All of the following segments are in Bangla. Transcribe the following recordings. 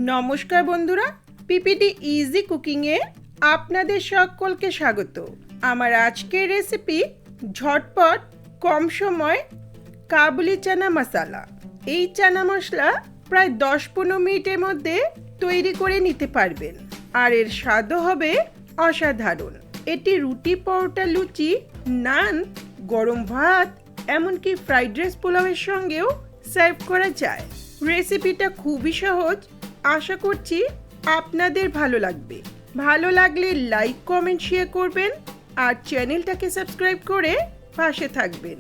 নমস্কার বন্ধুরা, পিপিটি ইজি কুকিংয়ে আপনাদের সকলকে স্বাগত। আমার আজকের রেসিপি ঝটপট কম সময় কাবুলি চানা মশলা। এই চানা মশলা প্রায় 10-15 মিনিটের মধ্যে তৈরি করে নিতে পারবেন, আর এর স্বাদও হবে অসাধারণ। এটি রুটি, পরোটা, লুচি, নান, গরম ভাত, এমনকি ফ্রাইড রাইস, পোলাওয়ের সঙ্গেও সার্ভ করা যায়। রেসিপিটা খুবই সহজ, আশা করছি আপনাদের ভালো লাগবে। ভালো লাগলে লাইক, কমেন্ট, শেয়ার করবেন আর চ্যানেলটাকে সাবস্ক্রাইব করে পাশে থাকবেন।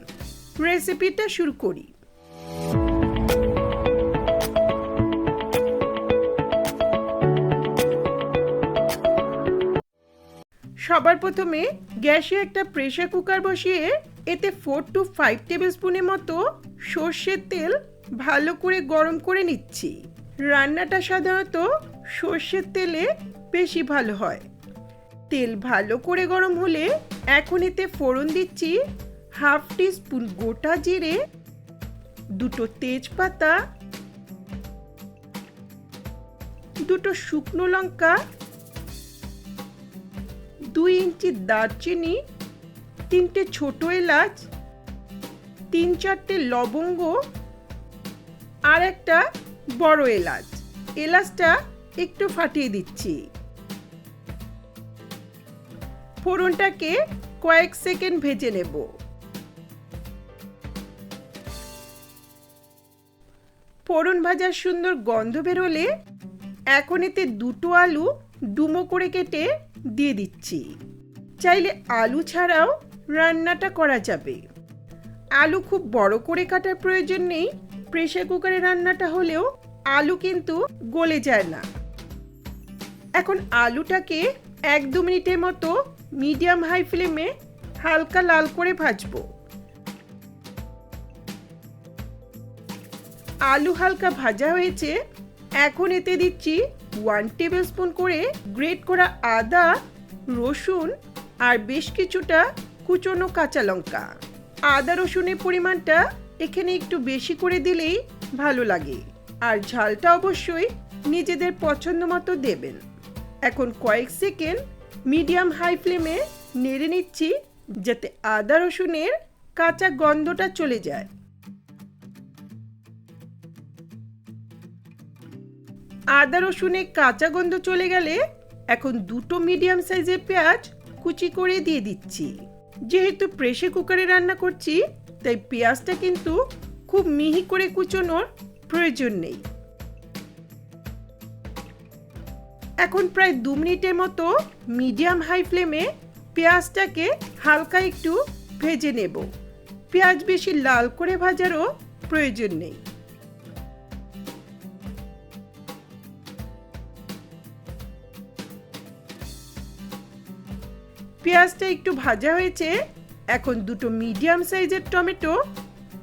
রেসিপিটা শুরু করি। সবার প্রথমে গ্যাসে একটা প্রেসার কুকার বসিয়ে এতে 4 to 5 টেবিল স্পুনের মতো সর্ষের তেল ভালো করে গরম করে নিচ্ছি। রান্নাটা সাধারণত সর্ষের তেলে বেশি ভালো হয়। তেল ভালো করে গরম হলে এখন এতে ফোড়ন দিচ্ছি 1/2 টিস্পুন গোটা জিরে, 2 তেজপাতা, 2 শুকনো লঙ্কা, 2 ইঞ্চি দারচিনি, 3টে ছোট এলাচ, 3-4টে লবঙ্গ আর একটা বড় এলাচ। এলাচটা একটু ফাটিয়ে দিচ্ছি। ফোড়নটাকে কয়েক সেকেন্ড ভেজে নেব। ফোড়ন ভাজার সুন্দর গন্ধ বেরোলে এখন এতে 2 আলু ডুমো করে কেটে দিয়ে দিচ্ছি। চাইলে আলু ছাড়াও রান্নাটা করা যাবে। আলু খুব বড় করে কাটার প্রয়োজন নেই। প্রেসার কুকারে রান্নাটা হলেও আলু কিন্তু গলে যায় না। এখন আলুটাকে 1-2 মিনিটের মতো মিডিয়াম হাই ফ্লেমে হালকা লাল করে ভাজবো। আলু হালকা ভাজা হয়েছে, এখন এতে দিচ্ছি 1 টেবিল স্পুন করে গ্রেট করা আদা, রসুন আর বেশ কিছুটা কুচনো কাঁচা লঙ্কা। আদা রসুনের পরিমাণটা এখানে একটু বেশি করে দিলেই ভালো লাগে, আর ঝালটা অবশ্যই নিজেদের পছন্দ মতো দেবেন। এখন কয়েক সেকেন্ড মিডিয়াম হাই ফ্লেমে নেড়ে নিচ্ছি যাতে আদা রসুনের কাঁচা গন্ধটা চলে যায়। আদা রসুনের কাঁচা গন্ধ চলে গেলে এখন 2 মিডিয়াম সাইজের পেঁয়াজ কুচি করে দিয়ে দিচ্ছি। যেহেতু প্রেসার কুকারে রান্না করছি, তাই পেঁয়াজটা কিন্তু খুব মিহি করে কুচোনোর প্রয়োজন নেই। এখন প্রায় 2 মিনিটের মতো মিডিয়াম হাই ফ্লেমে পেঁয়াজটাকে হালকা একটু ভেজে নেব। পেঁয়াজ বেশি লাল করে ভাজারও প্রয়োজন নেই। পেঁয়াজটা একটু ভাজা হয়েছে, এখন 2 মিডিয়াম সাইজের টমেটো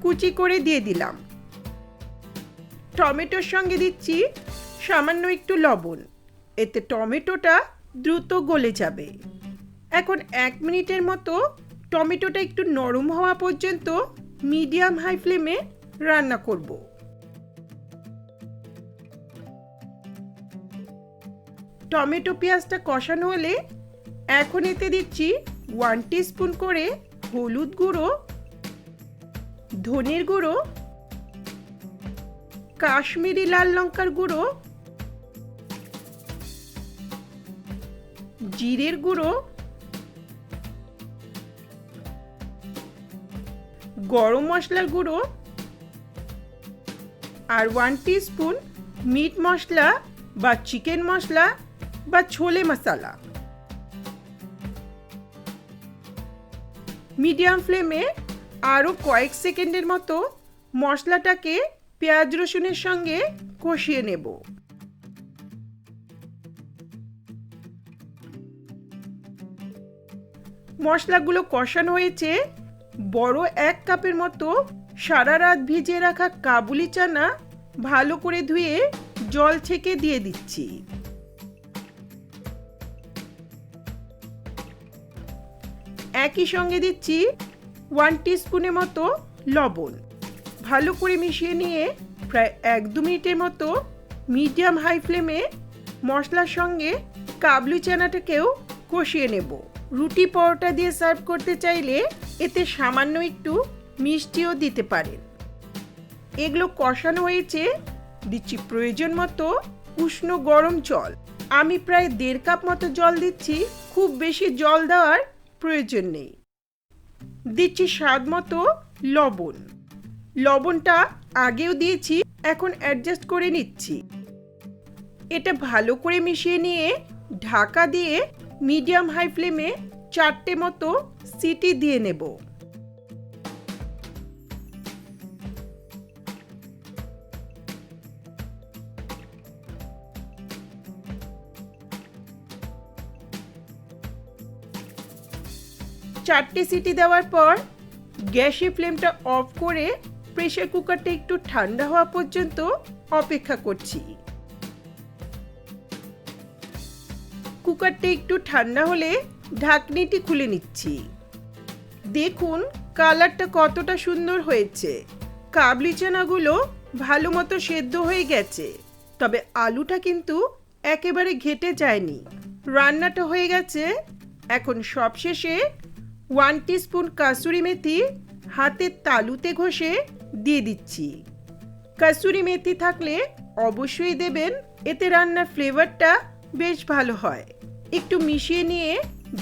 কুচি করে দিয়ে দিলাম। টমেটোর সঙ্গে দিচ্ছি সামান্য একটু লবণ, এতে টমেটোটা দ্রুত গলে যাবে। এখন 1 মিনিটের মতো টমেটোটা একটু নরম হওয়া পর্যন্ত মিডিয়াম হাই ফ্লেমে রান্না করব। টমেটো পেঁয়াজটা কষানো হলে এখন এতে দিচ্ছি 1 টিস্পুন করে হলুদ গুঁড়ো, ধনের গুঁড়ো, কাশ্মীরি লাল লঙ্কার গুঁড়ো, জিরের গুঁড়ো, গরম মশলার গুঁড়ো আর 1 টিস্পুন মিট মশলা বা চিকেন মশলা বা ছোলে মশলা। মিডিয়াম ফ্লেমে আরও কয়েক সেকেন্ডের মতো মশলাটাকে পেঁয়াজ রসুনের সঙ্গে কষিয়ে নেব। মশলাগুলো কষানো হয়েছে। বড় 1 কাপের মতো সারা রাত ভিজিয়ে রাখা কাবুলি চানা ভালো করে ধুয়ে জল ছেঁকে দিয়ে দিচ্ছি। একই সঙ্গে দিচ্ছি 1 টিস্পুনের মতো লবণ। ভালো করে মিশিয়ে নিয়ে প্রায় 1-2 মিনিটের মতো মিডিয়াম হাই ফ্লেমে মশলার সঙ্গে কাবলি চানাটাকেও কষিয়ে নেব। রুটি পরোটা দিয়ে সার্ভ করতে চাইলে এতে সামান্য একটু মিষ্টিও দিতে পারেন। এগুলো কষানো হয়েছে, দিচ্ছি প্রয়োজন মতো উষ্ণ গরম জল। আমি প্রায় 1.5 কাপ মতো জল দিচ্ছি, খুব বেশি জল দেওয়ার প্রয়োজন নেই। দিচ্ছি স্বাদ মতো লবণ। লবণটা আগেও দিয়েছি, এখন অ্যাডজাস্ট করে নিচ্ছি। এটা ভালো করে মিশিয়ে নিয়ে ঢাকা দিয়ে মিডিয়াম হাই ফ্লেমে 4টে মতো সিটি দিয়ে নেব। চারটে সিটি দেওয়ার পর গ্যাসের ফ্লেমটা অফ করে প্রেসার কুকারটা একটু ঠান্ডা হওয়া পর্যন্ত অপেক্ষা করছি। কুকারটা একটু ঠান্ডা হলে ঢাকনিটি খুলে নিচ্ছি। দেখুন কালারটা কতটা সুন্দর হয়েছে। কাবলি চানাগুলো ভালো মতো সেদ্ধ হয়ে গেছে, তবে আলুটা কিন্তু একেবারে ঘেটে যায়নি। রান্নাটা হয়ে গেছে। এখন সবশেষে 1 টিস্পুন কাসুরি মেথি হাতের তালুতে ঘষে দিয়ে দিচ্ছি। কাসুরি মেথি থাকলে অবশ্যই দেবেন, এতে রান্নার ফ্লেভারটা বেশ ভালো হয়। একটু মিশিয়ে নিয়ে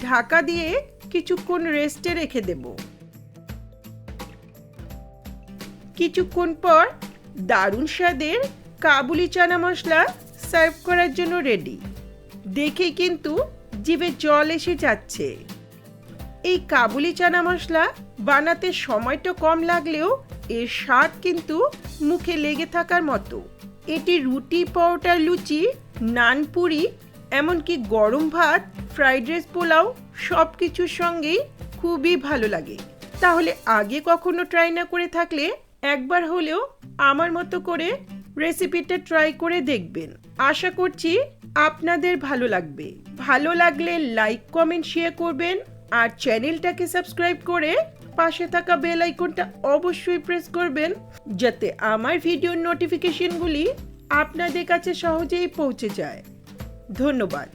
ঢাকা দিয়ে কিছুক্ষণ রেস্টে রেখে দেব। কিছুক্ষণ পর দারুণ স্বাদের কাবুলি চানা মশলা সার্ভ করার জন্য রেডি। দেখেই কিন্তু জিভে জল এসে যাচ্ছে। এই কাবুলি চানা মশলা বানাতে সময়টা কম লাগলেও এর স্বাদ কিন্তু মুখে লেগে থাকার মতো। এটি রুটি, পরোটা, লুচি, নান, পুরি, এমনকি গরম ভাত, ফ্রাইড রাইস, পোলাও সব কিছুর সঙ্গেই খুবই ভালো লাগে। তাহলে আগে কখনো ট্রাই না করে থাকলে একবার হলেও আমার মতো করে রেসিপিটা ট্রাই করে দেখবেন। আশা করছি আপনাদের ভালো লাগবে। ভালো লাগলে লাইক, কমেন্ট, শেয়ার করবেন আর চ্যানেলটাকে সাবস্ক্রাইব করে পাশে থাকা বেল আইকনটা অবশ্যই প্রেস করবেন, যাতে আমার ভিডিওর নোটিফিকেশনগুলি আপনাদের কাছে সহজেই পৌঁছে যায়। ধন্যবাদ।